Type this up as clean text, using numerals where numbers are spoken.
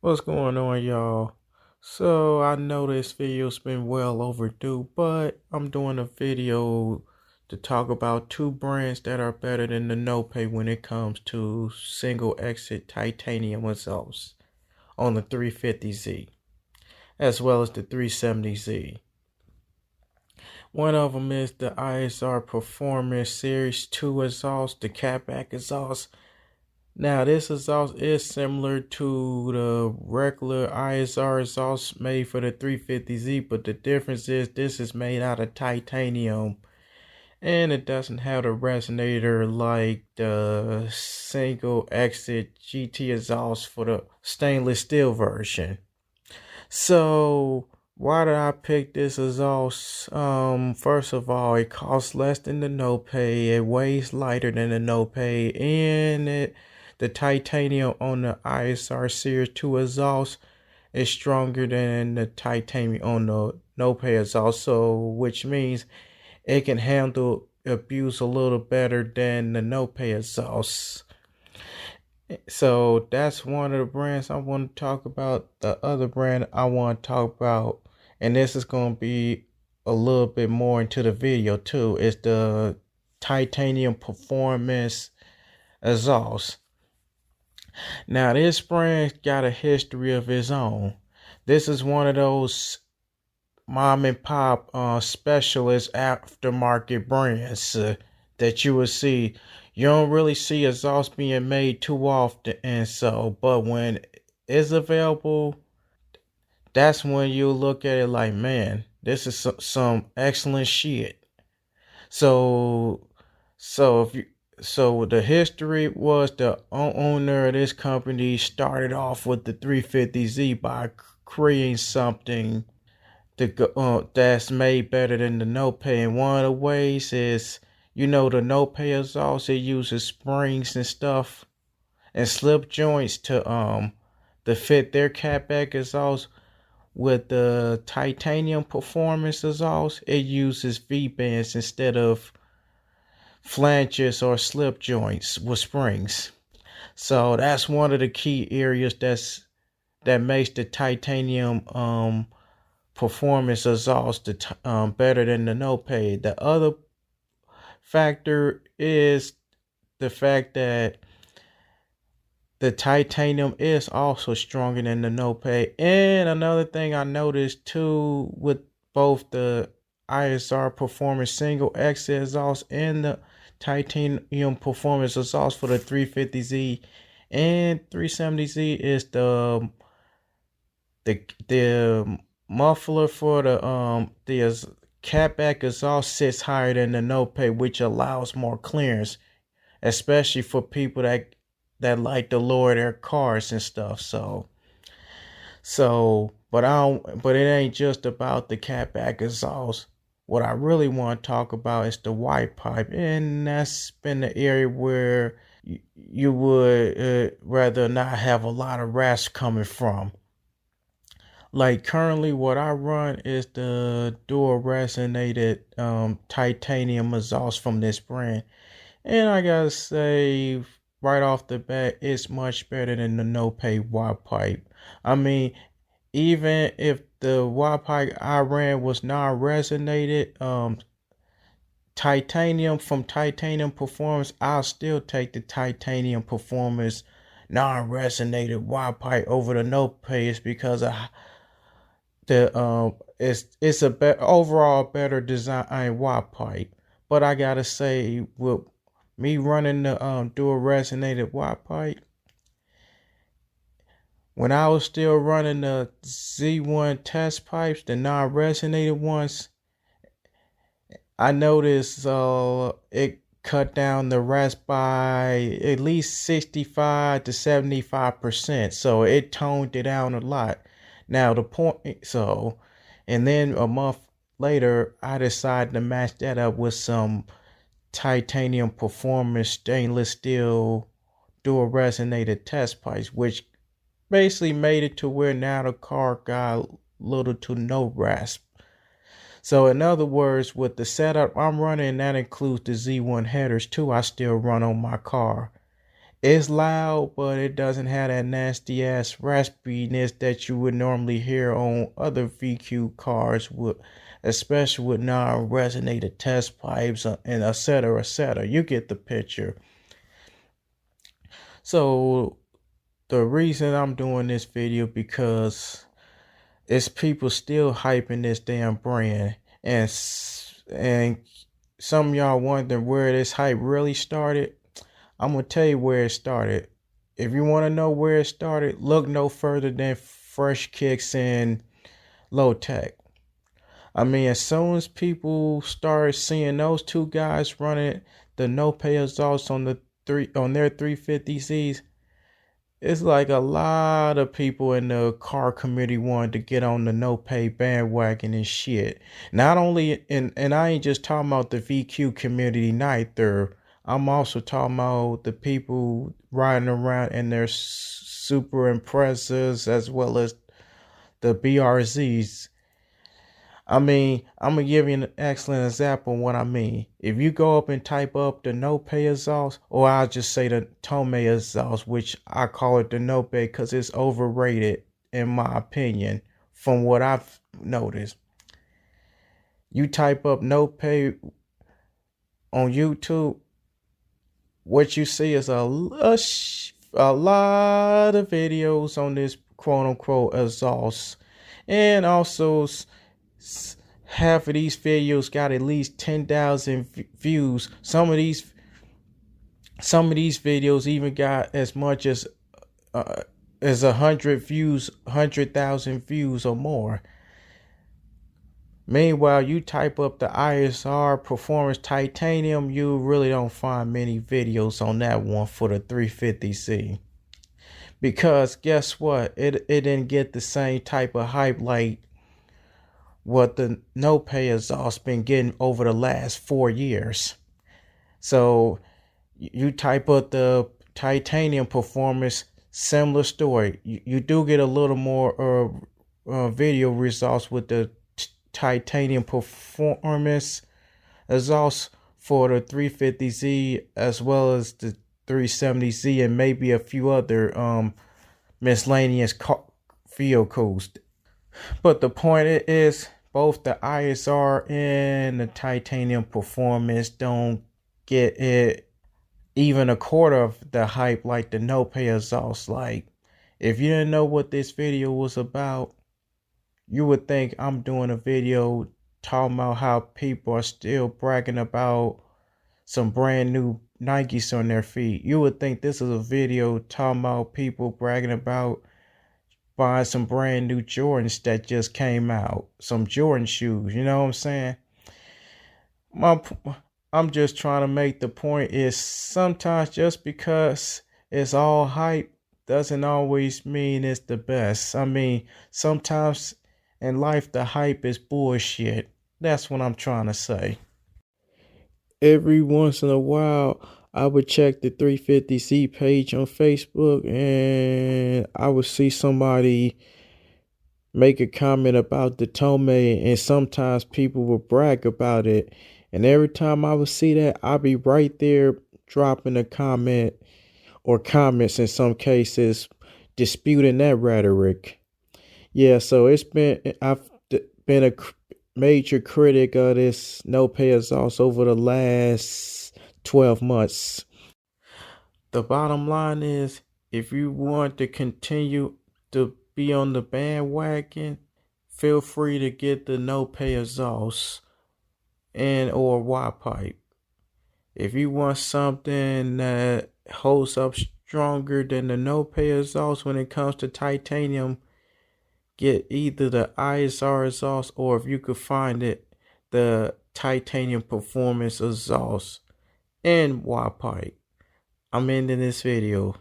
What's going on, y'all? So I know this video's been well overdue, but I'm doing a video to talk about two brands that are better than the Nopei when it comes to single exit titanium exhausts on the 350Z as well as the 370Z. One of them is the ISR Performance Series 2 exhaust, the catback exhaust. Now, this exhaust is similar to the regular ISR exhaust made for the 350Z, but the difference is this is made out of titanium and it doesn't have the resonator like the single exit GT exhaust for the stainless steel version. So, why did I pick this exhaust? First of all, it costs less than the Nopei, it weighs lighter than the Nopei, and the titanium on the ISR Series 2 exhaust is stronger than the titanium on the Nopei exhaust, so which means it can handle abuse a little better than the Nopei exhaust. So that's one of the brands I want to talk about. The other brand I want to talk about, and this is going to be a little bit more into the video too, is the Thaitanium Performance exhaust. Now this brand got a history of its own. This is one of those mom and pop specialist aftermarket brands that you will see. You don't really see exhaust being made too often, and so, but when it's available, that's when you look at it like, man, this is some excellent shit. So, so if you, so the history was the owner of this company started off with the 350Z by creating something that's made better than the Nopei. And one of the ways is, the Nopei exhaust, it uses springs and stuff and slip joints to fit their catback exhaust. With the titanium performance exhaust, it uses V-bands instead of flanges or slip joints with springs. So that's one of the key areas that makes the titanium performance exhaust better than the Nopei. The other factor is the fact that the titanium is also stronger than the Nopei. And another thing I noticed too with both the ISR Performance Single Exit exhaust and the titanium performance exhaust for the 350Z and 370Z is the muffler for the catback exhaust sits higher than the Nopei, which allows more clearance, especially for people that like to lower their cars and stuff. But it ain't just about the catback exhaust. What I really want to talk about is the white pipe, and that's been the area where you would rather not have a lot of rasp coming from. Like currently what I run is the dual resonated titanium exhaust from this brand. And I gotta say right off the bat, it's much better than the Nopei watt pipe. I mean, even if the watt pipe I ran was non-resonated, titanium from Titanium Performance, I'll still take the Titanium Performance non-resonated watt pipe over the Nopei. It's because of it's a overall better design watt pipe. But I gotta say, with me running the dual resonated watt pipe, when I was still running the Z1 test pipes, the non-resonated ones, I noticed it cut down the rasp by at least 65 to 75%. So it toned it down a lot. Now and then a month later, I decided to match that up with some titanium performance stainless steel dual resonated test pipes, which basically made it to where now the car got little to no rasp. So in other words, with the setup I'm running, that includes the Z1 headers too, I still run on my car. It's loud, but it doesn't have that nasty ass raspiness that you would normally hear on other VQ cars, with, especially with non-resonated test pipes and etc. etc. You get the picture. So the reason I'm doing this video because it's people still hyping this damn brand, and some of y'all wondering where this hype really started. I'm gonna tell you where it started. If you want to know where it started, look no further than Fresh Kicks and Low Tech. I mean, as soon as people started seeing those two guys running the Nopei Exhaust on their 350Zs, it's like a lot of people in the car community wanted to get on the Nopei bandwagon and shit. Not only, and I ain't just talking about the VQ community neither. I'm also talking about the people riding around in their super Imprezas as well as the BRZs. I mean, I'm going to give you an excellent example of what I mean. If you go up and type up the Nopei Exhaust, or I'll just say the Tomei Exhaust, which I call it the Nopei because it's overrated in my opinion from what I've noticed. You type up Nopei on YouTube, what you see is a lot of videos on this quote-unquote exhaust. And also half of these videos got at least 10,000 views. Some of these videos even got as much as 100 views, 100,000 views or more. Meanwhile, you type up the ISR Performance Titanium, you really don't find many videos on that one for the 350Z. Because guess what? It didn't get the same type of hype like what the Nopei Exhaust been getting over the last 4 years. So you type up the Titanium Performance, similar story. You do get a little more video results with the Titanium Performance Exhaust for the 350Z as well as the 370Z and maybe a few other miscellaneous vehicles. But the point is, both the ISR and the Titanium Performance don't get it even a quarter of the hype like the Nopei Exhaust. Like, if you didn't know what this video was about, you would think I'm doing a video talking about how people are still bragging about some brand new Nikes on their feet. You would think this is a video talking about people bragging about buying some brand new Jordans that just came out. Some Jordan shoes, you know what I'm saying? I'm just trying to make the point is sometimes just because it's all hype doesn't always mean it's the best. I mean, sometimes in life, the hype is bullshit. That's what I'm trying to say. Every once in a while, I would check the 350Z page on Facebook and I would see somebody make a comment about the Tomei, and sometimes people would brag about it. And every time I would see that, I'd be right there dropping a comment or comments in some cases disputing that rhetoric. Yeah, so I've been a major critic of this Nopei Exhaust over the last 12 months. The bottom line is, if you want to continue to be on the bandwagon, feel free to get the Nopei Exhaust and or Y pipe. If you want something that holds up stronger than the Nopei Exhaust when it comes to titanium, get either the ISR exhaust, or if you could find it, the Titanium Performance Exhaust and Y pipe. I'm ending this video.